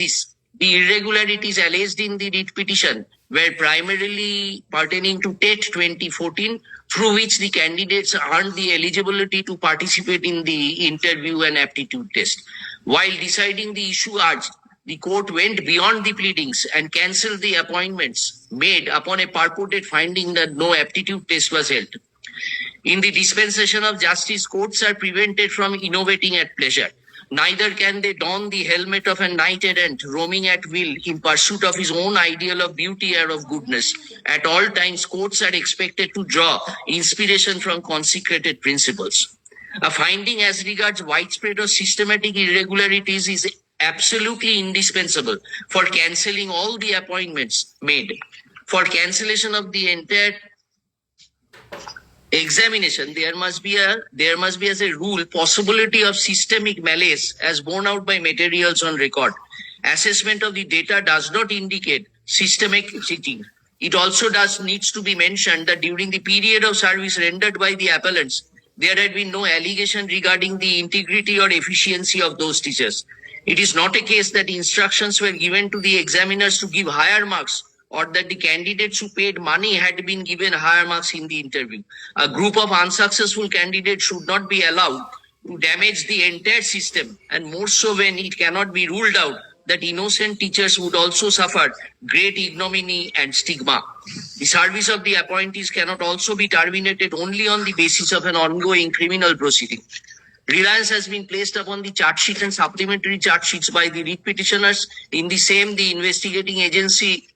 The irregularities alleged in the writ petition were primarily pertaining to TET 2014, through which the candidates earned the eligibility to participate in the interview and aptitude test. While deciding the issue urged, the court went beyond the pleadings and cancelled the appointments made upon a purported finding that no aptitude test was held. In the dispensation of justice, courts are prevented from innovating at pleasure. Neither can they don the helmet of a knight errant roaming at will in pursuit of his own ideal of beauty or of goodness. At all times, courts are expected to draw inspiration from consecrated principles. A finding as regards widespread or systematic irregularities is absolutely indispensable for cancelling all the appointments made. For cancellation of the entire examination, there must be as a rule possibility of systemic malaise as borne out by materials on record. Assessment of the data does not indicate systemic cheating. It also needs to be mentioned that during the period of service rendered by the appellants, there had been no allegation regarding the integrity or efficiency of those teachers. It is not a case that instructions were given to the examiners to give higher marks, or that the candidates who paid money had been given higher marks in the interview. A group of unsuccessful candidates should not be allowed to damage the entire system, and more so when it cannot be ruled out that innocent teachers would also suffer great ignominy and stigma. The service of the appointees cannot also be terminated only on the basis of an ongoing criminal proceeding. Reliance has been placed upon the charge sheet and supplementary charge sheets by the writ petitioners. In the same, the investigating agency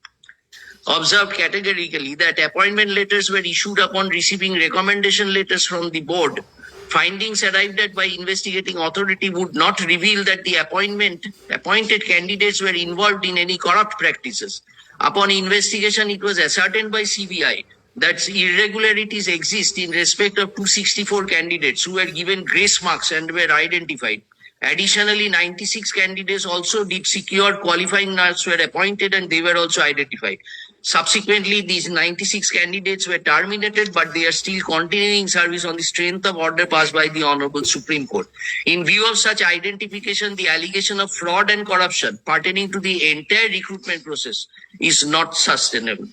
observed categorically that appointment letters were issued upon receiving recommendation letters from the board. Findings arrived at by investigating authority would not reveal that the appointed candidates were involved in any corrupt practices. Upon investigation, it was ascertained by CBI that irregularities exist in respect of 264 candidates who were given grace marks and were identified. Additionally, 96 candidates also did secure qualifying marks were appointed and they were also identified. Subsequently, these 96 candidates were terminated, but they are still continuing service on the strength of order passed by the Honorable Supreme Court. In view of such identification, the allegation of fraud and corruption pertaining to the entire recruitment process is not sustainable.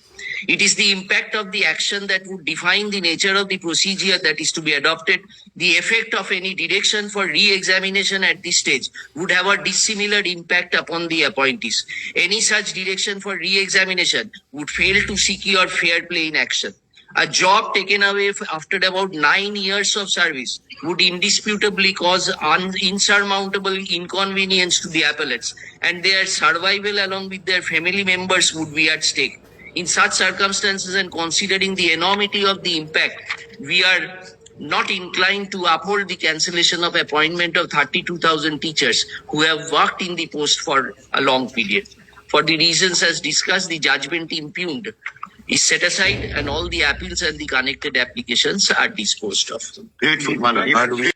It is the impact of the action that would define the nature of the procedure that is to be adopted. The effect of any direction for re-examination at this stage would have a dissimilar impact upon the appointees. Any such direction for re-examination would fail to secure fair play in action. A job taken away after about 9 years of service would indisputably cause insurmountable inconvenience to the appellants, and their survival along with their family members would be at stake. In such circumstances, and considering the enormity of the impact, we are not inclined to uphold the cancellation of appointment of 32,000 teachers who have worked in the post for a long period. For the reasons as discussed, the judgment impugned is set aside and all the appeals and the connected applications are disposed of. Grateful, Madam.